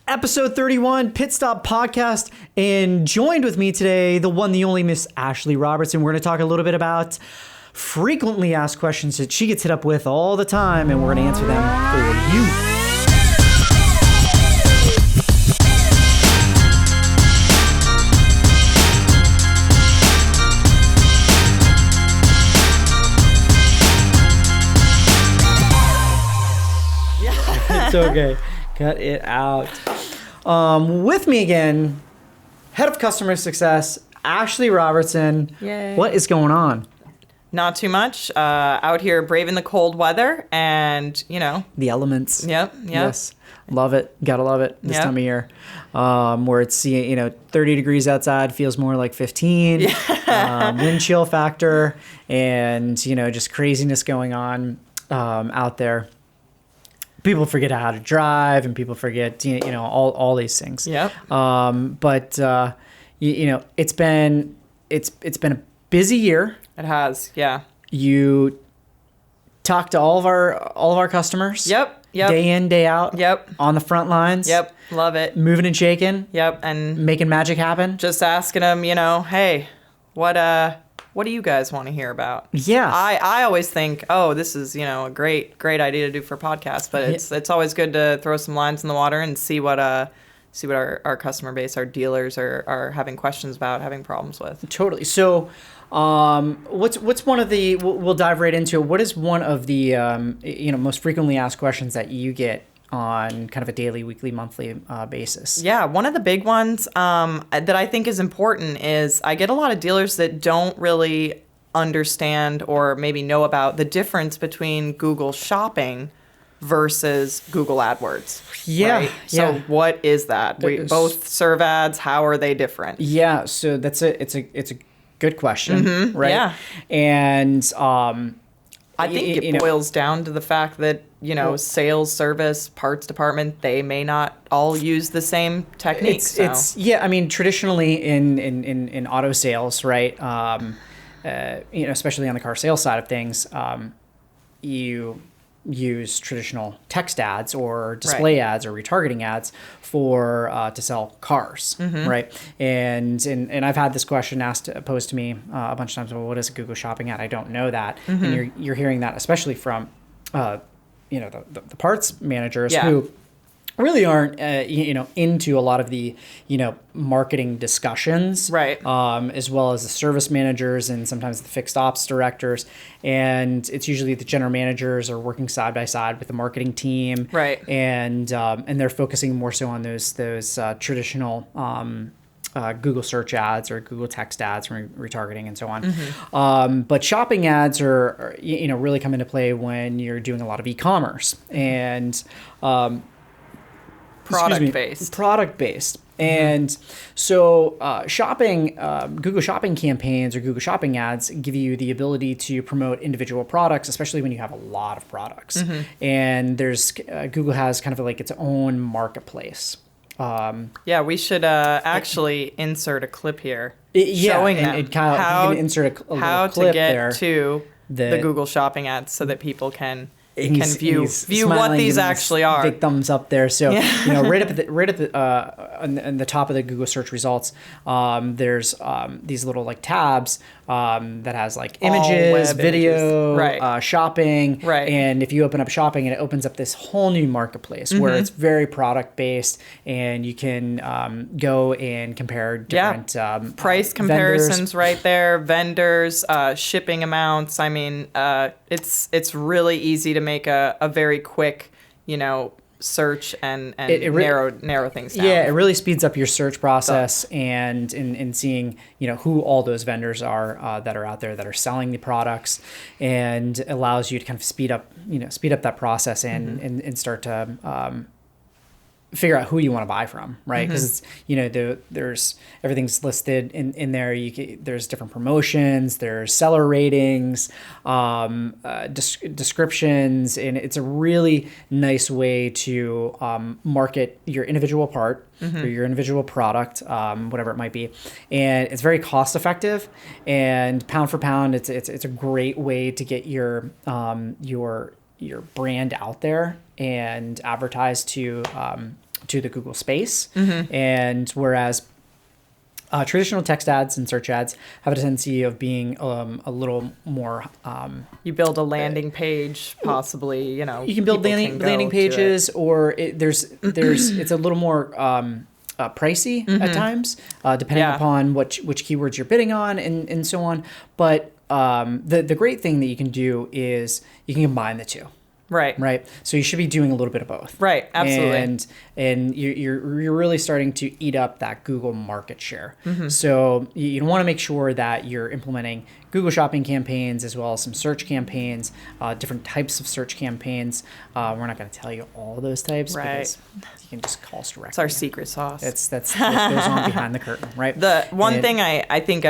Episode 31, PitStop Podcast, and joined with me today, the one, the only Miss Ashley Robertson. We're going to talk a little bit about frequently asked questions that she gets hit up with all the time, and we're going to answer them for you. It's okay. Cut it out. With me again, Head of Customer Success, Ashley Robertson. Yay. What is going on? Not too much. Out here braving the cold weather and, The elements. Yep. Yes. Love it. Gotta love it this time of year. Where it's, 30 degrees outside feels more like 15. Wind chill factor and, just craziness going on out there. People forget how to drive and people forget, all these things. Yep. But it's been a busy year. It has. Yeah. You talk to all of our customers. Yep. Day in, day out. Yep. On the front lines. Yep. Love it. Moving and shaking. Yep. And making magic happen. just asking them, hey, what do you guys want to hear about? Yeah. I always think, this is, a great idea to do for a podcast, but it's always good to throw some lines in the water and see what our customer base, our dealers are having questions about, having problems with. Totally. So, what's one of the, we'll dive right into it. What is one of the, most frequently asked questions that you get on kind of a daily, weekly, monthly basis? Yeah, one of the big ones that I think is important is I get a lot of dealers that don't really understand or maybe know about the difference between Google Shopping versus Google AdWords. Yeah. Right? So what is that? Both serve ads. How are they different? Yeah. So it's a good question, right? Yeah. And I think it boils down to the fact that, sales, service, parts department, they may not all use the same techniques. Traditionally in auto sales, right? Especially on the car sales side of things, you use traditional text ads or display ads or retargeting ads for to sell cars, right? And I've had this question posed to me a bunch of times. Well, what is a Google Shopping ad? I don't know that. And you're hearing that especially from the parts managers who really aren't into a lot of the marketing discussions, right? As well as the service managers and sometimes the fixed ops directors, and it's usually the general managers are working side by side with the marketing team, right? And they're focusing more so on those traditional Google search ads or Google text ads, retargeting and so on. But shopping ads are really come into play when you're doing a lot of e-commerce and product-based. And so Google Shopping campaigns or Google Shopping ads give you the ability to promote individual products, especially when you have a lot of products. And there's Google has kind of like its own marketplace. We should actually insert a clip here showing them you can insert a little clip there to the Google Shopping ads so that people can view smiling what these actually are. Big thumbs up there. So right at the on the top of the Google search results, there's these little like tabs that has like images, video, right. Shopping, right. And if you open up shopping, it opens up this whole new marketplace where it's very product based, and you can go and compare different price comparisons right there, vendors, shipping amounts. I mean, it's really easy to make a very quick, search and narrow things down. Yeah, it really speeds up your search process and in seeing who all those vendors are that are out there that are selling the products, and allows you to kind of speed up that process and start to figure out who you want to buy from, right? Because it's there's everything's listed in there. There's different promotions, there's seller ratings, descriptions, and it's a really nice way to market your individual part or your individual product, whatever it might be, and it's very cost effective. And pound for pound, it's a great way to get your brand out there and advertise to to the Google space. And whereas traditional text ads and search ads have a tendency of being a little more. You build a landing page, possibly. You can build landing pages, or it's a little more pricey at times, depending upon which keywords you're bidding on and so on. But the great thing that you can do is you can combine the two. Right. So you should be doing a little bit of both. Right. Absolutely. And you're really starting to eat up that Google market share. So you want to make sure that you're implementing Google Shopping campaigns as well as some search campaigns, different types of search campaigns. We're not going to tell you all those types because you can just call us directly. It's our secret sauce. That goes on behind the curtain, right? The one thing I think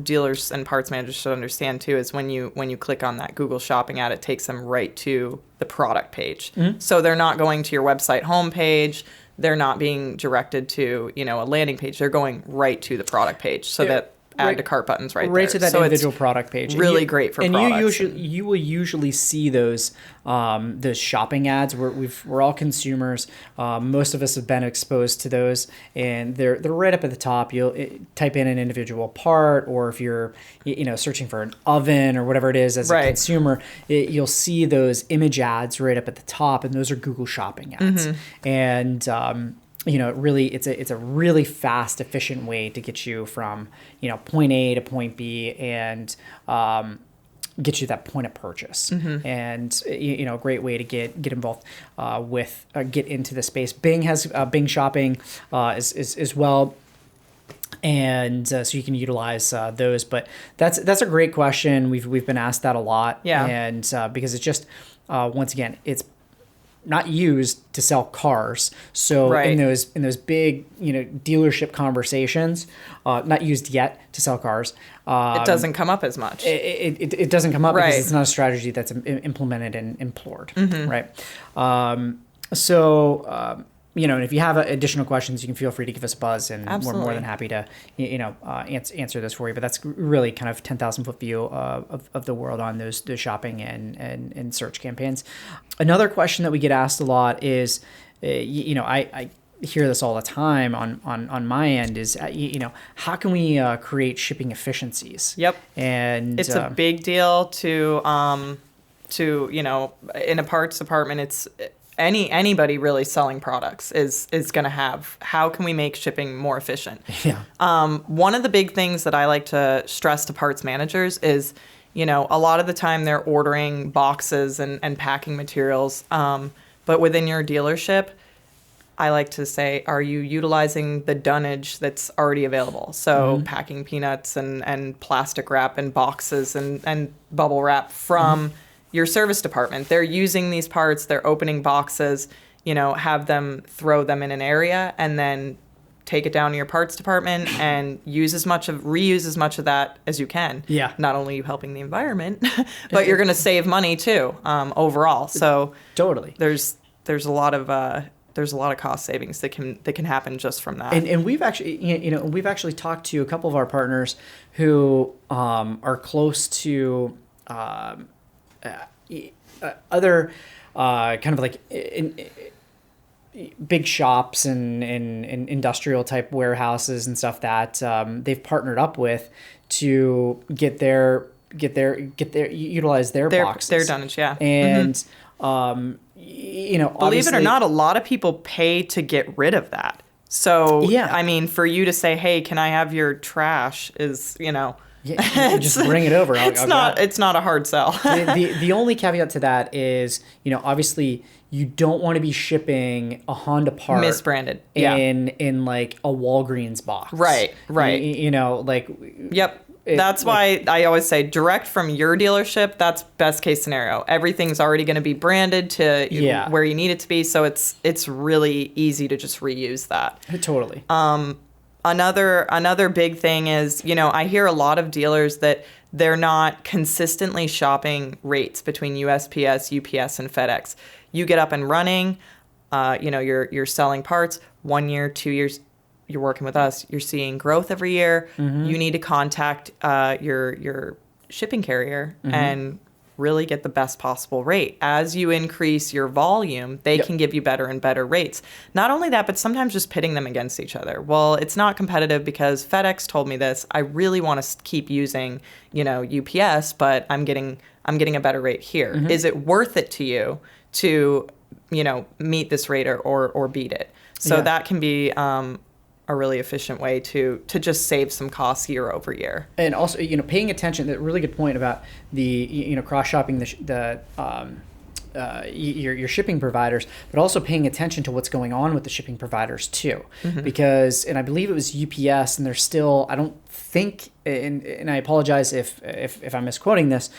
dealers and parts managers should understand too is when you click on that Google Shopping ad, it takes them right to the product page. So they're not going to your website homepage. They're not being directed to a landing page. They're going right to the product page. So that add to cart buttons right there. To that individual product page. Really great for products. And you will usually see those shopping ads. We're all consumers. Most of us have been exposed to those, and they're right up at the top. You'll type in an individual part, or if you're searching for an oven or whatever it is as a consumer, you'll see those image ads right up at the top, and those are Google Shopping ads. And really, it's a really fast, efficient way to get you from, point A to point B and get you that point of purchase. And, a great way to get involved get into the space. Bing has Bing Shopping as well. And so you can utilize those. But that's a great question. We've been asked that a lot. Yeah. And because it's just, once again, it's not used to sell cars. So in those big, dealership conversations, not used yet to sell cars. It doesn't come up as much. It doesn't come up because it's not a strategy that's implemented and implored. Right. And if you have additional questions, you can feel free to give us a buzz, and we're more than happy to, answer those for you. But that's really kind of 10,000-foot view of the world on those shopping and search campaigns. Another question that we get asked a lot is, I hear this all the time on my end is, how can we create shipping efficiencies? Yep. And it's a big deal to in a parts department, it's anybody really selling products is going to have, how can we make shipping more efficient? Yeah. One of the big things that I like to stress to parts managers is, a lot of the time they're ordering boxes and packing materials. But within your dealership, I like to say, are you utilizing the dunnage that's already available? So packing peanuts and plastic wrap and boxes and bubble wrap from your service department. They're using these parts, they're opening boxes, have them throw them in an area and then take it down to your parts department and reuse as much of that as you can. Yeah. Not only are you helping the environment, but you're going to save money too, overall. So totally. There's a lot of cost savings that can happen just from that. And we've actually talked to a couple of our partners who are close to other kind of like big shops and industrial type warehouses and stuff that they've partnered up with to utilize their boxes, their dunnage, yeah. And believe it or not, a lot of people pay to get rid of that. So I mean, for you to say, hey, can I have your trash, is just bring it over. It's not a hard sell. The only caveat to that is, obviously you don't want to be shipping a Honda part misbranded in like a Walgreens box. Right. Yep. That's why I always say direct from your dealership. That's best case scenario. Everything's already going to be branded to where you need it to be. So it's really easy to just reuse that. Totally. Another big thing is, I hear a lot of dealers that they're not consistently shopping rates between USPS, UPS, and FedEx. You get up and running, you're selling parts 1 year, 2 years, you're working with us, you're seeing growth every year. You need to contact your shipping carrier and really get the best possible rate. As you increase your volume, they can give you better and better rates. Not only that, but sometimes just pitting them against each other. Well, it's not competitive because FedEx told me this. I really want to keep using, UPS, but I'm getting a better rate here. Is it worth it to you to, meet this rate or beat it? So that can be a really efficient way to just save some costs year over year. And also, paying attention, that really good point about the, cross-shopping your shipping providers, but also paying attention to what's going on with the shipping providers too. Because, and I believe it was UPS, and they're still, I don't think, and I apologize if I'm misquoting this,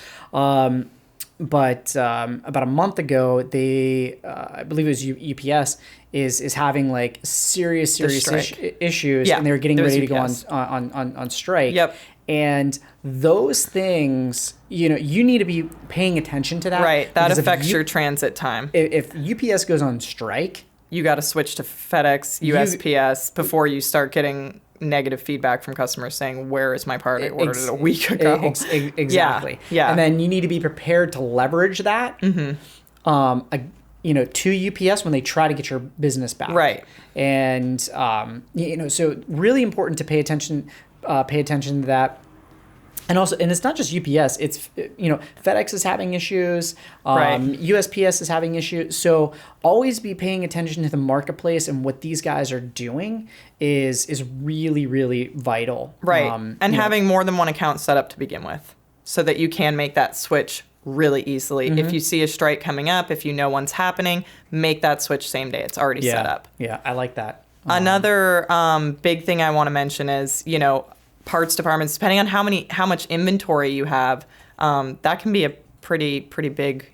but about a month ago, they, I believe it was UPS, is having like serious issues, and they're getting ready to go on strike. Yep. And those things, you need to be paying attention to that. Right. That affects your transit time. If UPS goes on strike, you got to switch to FedEx, USPS before you start getting negative feedback from customers saying, where is my part? I ordered it a week ago. Exactly. Yeah. And then you need to be prepared to leverage that, to UPS when they try to get your business back. Right. And, so really important to pay attention to that. And also, and it's not just UPS, it's, FedEx is having issues, USPS is having issues. So always be paying attention to the marketplace, and what these guys are doing is really, really vital. Right. And having more than one account set up to begin with, so that you can make that switch really easily. If you see a strike coming up, if you know one's happening, make that switch same day. It's already set up. Yeah, I like that. Another big thing I want to mention is, parts departments, depending on how much inventory you have, that can be a pretty big,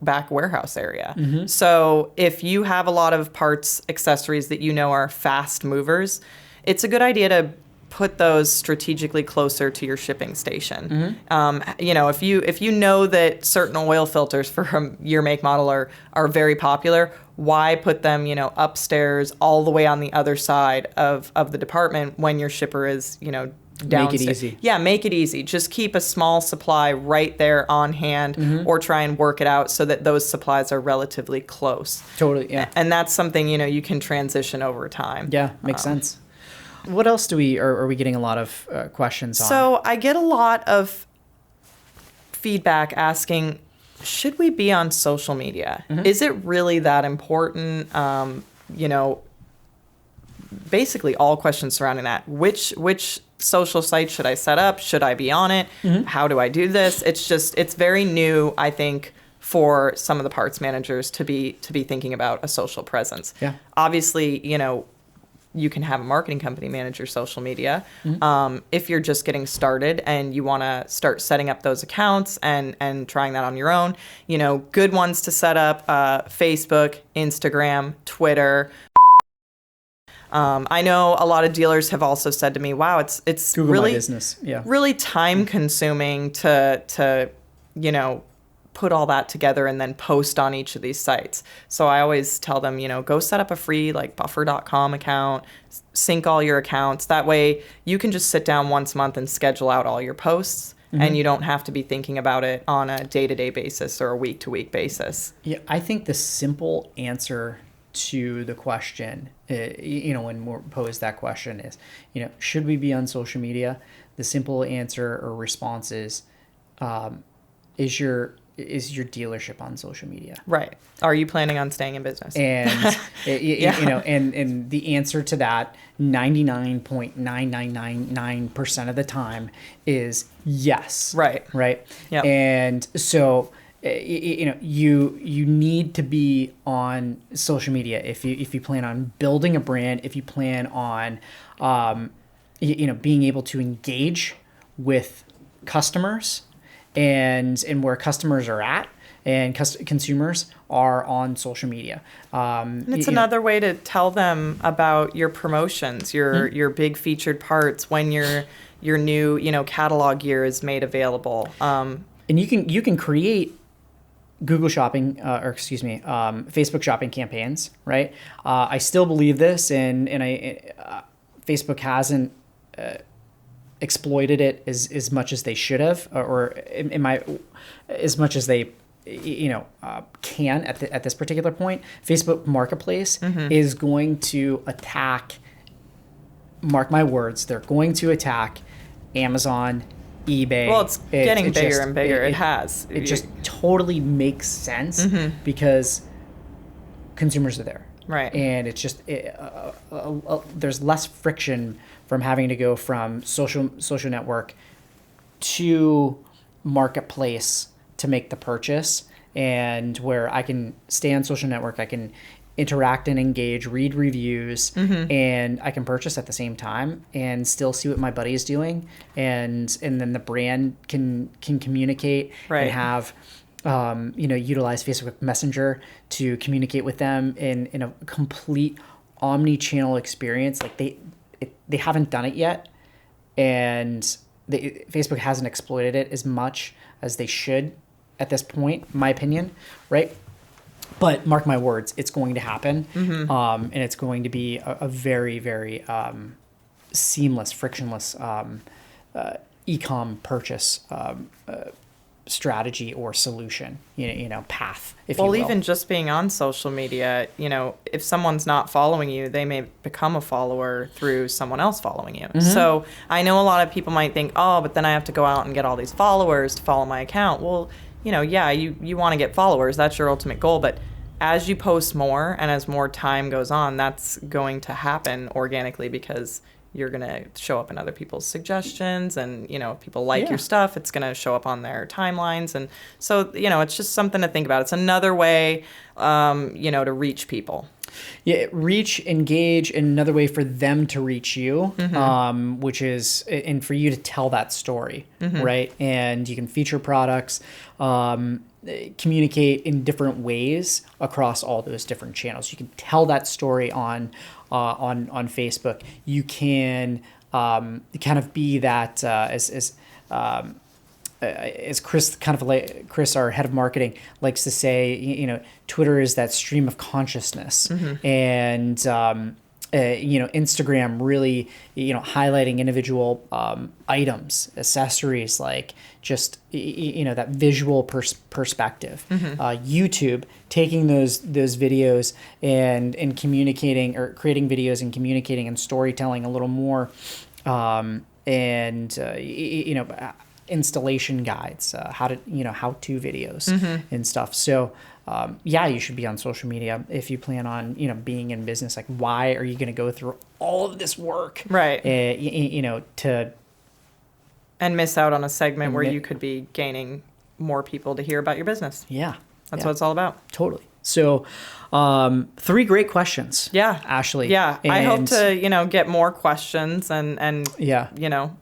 back warehouse area. So if you have a lot of parts, accessories that are fast movers, it's a good idea to put those strategically closer to your shipping station. If you know that certain oil filters for your make model are very popular, why put them, upstairs all the way on the other side of the department when your shipper is, downstairs? Make it easy. Yeah, make it easy. Just keep a small supply right there on hand, or try and work it out so that those supplies are relatively close. Totally, yeah. And that's something, you can transition over time. Yeah, makes sense. What else are we getting a lot of questions on? So I get a lot of feedback asking, should we be on social media? Is it really that important? Basically all questions surrounding that. Which social site should I set up? Should I be on it? How do I do this? It's very new, I think, for some of the parts managers to be thinking about a social presence. Yeah. Obviously, you can have a marketing company manage your social media. If you're just getting started and you want to start setting up those accounts and trying that on your own, good ones to set up, Facebook, Instagram, Twitter. I know a lot of dealers have also said to me, wow, it's Google really My Business. Yeah. really time consuming to put all that together and then post on each of these sites. So I always tell them, go set up a free buffer.com account, sync all your accounts. That way you can just sit down once a month and schedule out all your posts, and you don't have to be thinking about it on a day-to-day basis or a week-to-week basis. Yeah, I think the simple answer to the question, when we're posed that question is, should we be on social media? The simple answer or response is your dealership on social media? Right. Are you planning on staying in business? And and the answer to that 99.9999% of the time is yes. Right. Right. Yep. And so you need to be on social media if you plan on building a brand, if you plan on being able to engage with customers and where customers are at and consumers are on social media. And it's another way to tell them about your promotions, your big featured parts, when your new catalog year is made available. And you can create Google Shopping, Facebook Shopping campaigns, right? I still believe this, and Facebook hasn't exploited it as much as they should have, or in my as much as they can at this particular point. Facebook Marketplace is going to attack. Mark my words, they're going to attack Amazon, eBay. Well, it's getting bigger and bigger. It just totally makes sense because consumers are there. Right. And it's just there's less friction from having to go from social network to marketplace to make the purchase, and where I can stay on social network, I can interact and engage, read reviews, and I can purchase at the same time and still see what my buddy is doing, and then the brand can communicate and have utilize Facebook Messenger to communicate with them in a complete omni-channel experience. Like they haven't done it yet, and Facebook hasn't exploited it as much as they should at this point, in my opinion, right? But mark my words, it's going to happen, and it's going to be a very, very seamless, frictionless e-com purchase strategy or solution, path, if you will. Well, even just being on social media, if someone's not following you, they may become a follower through someone else following you. So I know a lot of people might think, oh, but then I have to go out and get all these followers to follow my account. Well, you want to get followers. That's your ultimate goal. But as you post more and as more time goes on, that's going to happen organically because you're going to show up in other people's suggestions. And, if people like your stuff, it's going to show up on their timelines. And so, it's just something to think about. It's another way, to reach people. Yeah, reach, engage, and another way for them to reach you, which is, and for you to tell that story, right? And you can feature products, communicate in different ways across all those different channels. You can tell that story on Facebook. You can kind of be that as Chris, our head of marketing, likes to say, Twitter is that stream of consciousness, and Instagram really, highlighting individual items, accessories, like just that visual perspective. YouTube taking those videos and communicating, or creating videos and communicating and storytelling a little more, installation guides, how-to videos and stuff. So you should be on social media if you plan on being in business. Like, why are you going to go through all of this work, right? And miss out on a segment where you could be gaining more people to hear about your business. That's what it's all about. Totally. So 3 great questions. Yeah. Ashley. Yeah. I hope to, get more questions and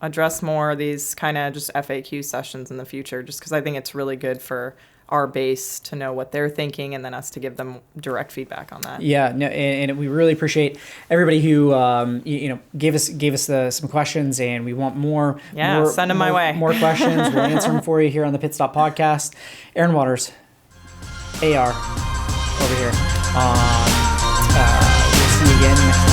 address more of these kind of just FAQ sessions in the future, just because I think it's really good for our base to know what they're thinking, and then us to give them direct feedback on that. Yeah, no, and we really appreciate everybody who gave us some questions, and we want more. Yeah, send them my way. More questions. We'll answer them for you here on the PitStop Podcast. Aaron Waters, AR, over here. We'll see you again next time.